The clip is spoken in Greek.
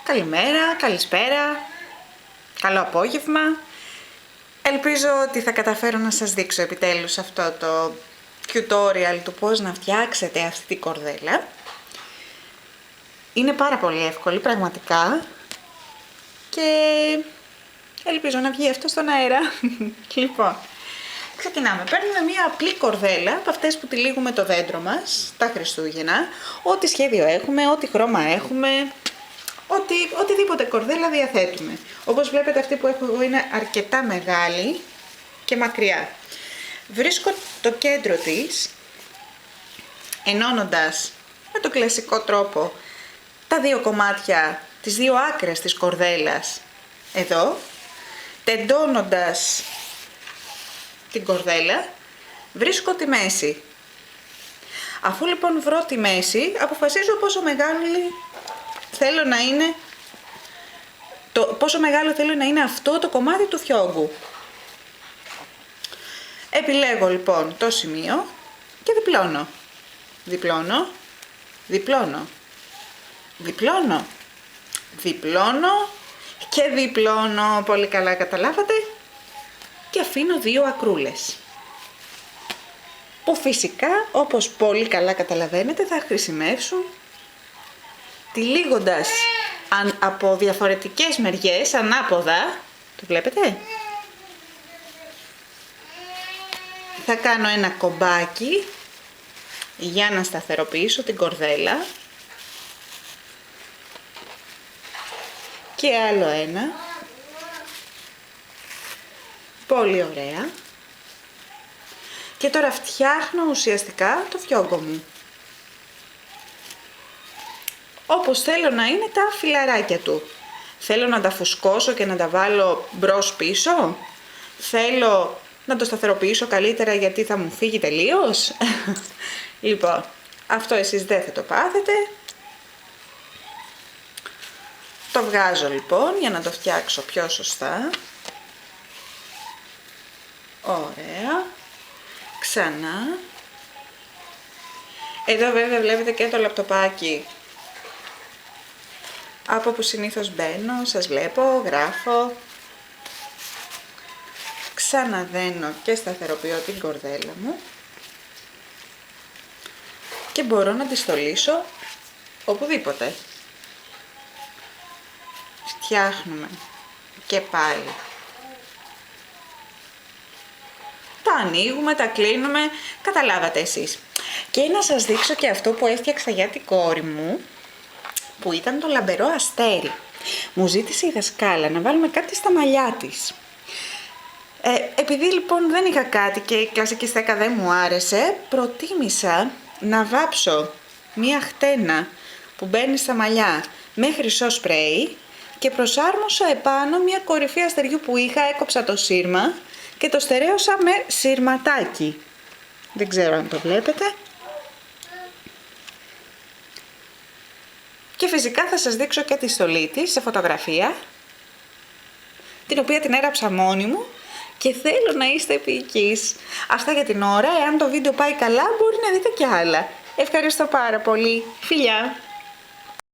Καλημέρα, καλησπέρα, καλό απόγευμα. Ελπίζω ότι θα καταφέρω να σας δείξω επιτέλους αυτό το tutorial του πώς να φτιάξετε αυτή την κορδέλα. Είναι πάρα πολύ εύκολη πραγματικά και ελπίζω να βγει αυτό στον αέρα. Λοιπόν, ξεκινάμε. Παίρνουμε μια απλή κορδέλα από αυτές που τυλίγουμε το δέντρο μας τα Χριστούγεννα. Ό,τι σχέδιο έχουμε, ό,τι χρώμα έχουμε, οτιδήποτε κορδέλα διαθέτουμε. Όπως βλέπετε, αυτή που έχω εγώ είναι αρκετά μεγάλη και μακριά. Βρίσκω το κέντρο της, ενώνοντας με το κλασικό τρόπο τα δύο κομμάτια, τις δύο άκρες της κορδέλας εδώ, τεντώνοντας την κορδέλα, βρίσκω τη μέση. Αφού λοιπόν βρω τη μέση, αποφασίζω πόσο μεγάλη θέλω να είναι, πόσο μεγάλο θέλω να είναι αυτό το κομμάτι του φιόγκου. Επιλέγω λοιπόν το σημείο και διπλώνω. Διπλώνω, διπλώνω, διπλώνω, διπλώνω και διπλώνω. Πολύ καλά καταλάβατε. Και αφήνω δύο ακρούλες, που φυσικά, όπως πολύ καλά καταλαβαίνετε, θα χρησιμεύσουν τυλίγοντας από διαφορετικές μεριές, ανάποδα. Το βλέπετε? Θα κάνω ένα κομπάκι για να σταθεροποιήσω την κορδέλα και άλλο ένα. Πολύ ωραία. Και τώρα φτιάχνω ουσιαστικά το φιόγκο μου όπως θέλω να είναι τα φυλαράκια του. Θέλω να τα φουσκώσω και να τα βάλω μπρος πίσω. Θέλω να το σταθεροποιήσω καλύτερα γιατί θα μου φύγει τελείως. Λοιπόν, αυτό εσείς δεν θα το πάθετε. Το βγάζω λοιπόν για να το φτιάξω πιο σωστά. Ωραία. Ξανά. Εδώ βέβαια βλέπετε και το λαπτοπάκι από που συνήθως μπαίνω, σας βλέπω, γράφω. Ξαναδένω και σταθεροποιώ την κορδέλα μου και μπορώ να τη στολίσω οπουδήποτε. Φτιάχνουμε και πάλι. Τα ανοίγουμε, τα κλείνουμε, καταλάβατε εσείς. Και να σας δείξω και αυτό που έφτιαξα για την κόρη μου, που ήταν το λαμπερό αστέρι. Μου ζήτησε η δασκάλα να βάλουμε κάτι στα μαλλιά της. Επειδή λοιπόν δεν είχα κάτι και η κλασική στέκα δεν μου άρεσε, προτίμησα να βάψω μία χτένα που μπαίνει στα μαλλιά με χρυσό σπρέι και προσάρμοσα επάνω μία κορυφή αστεριού που είχα, έκοψα το σύρμα και το στερέωσα με συρματάκι. Δεν ξέρω αν το βλέπετε. Και φυσικά θα σας δείξω και τη στολή της σε φωτογραφία, την οποία την έγραψα μόνη μου και θέλω να είστε επίοικείς. Αυτά για την ώρα. Εάν το βίντεο πάει καλά, μπορεί να δείτε κι άλλα. Ευχαριστώ πάρα πολύ. Φιλιά!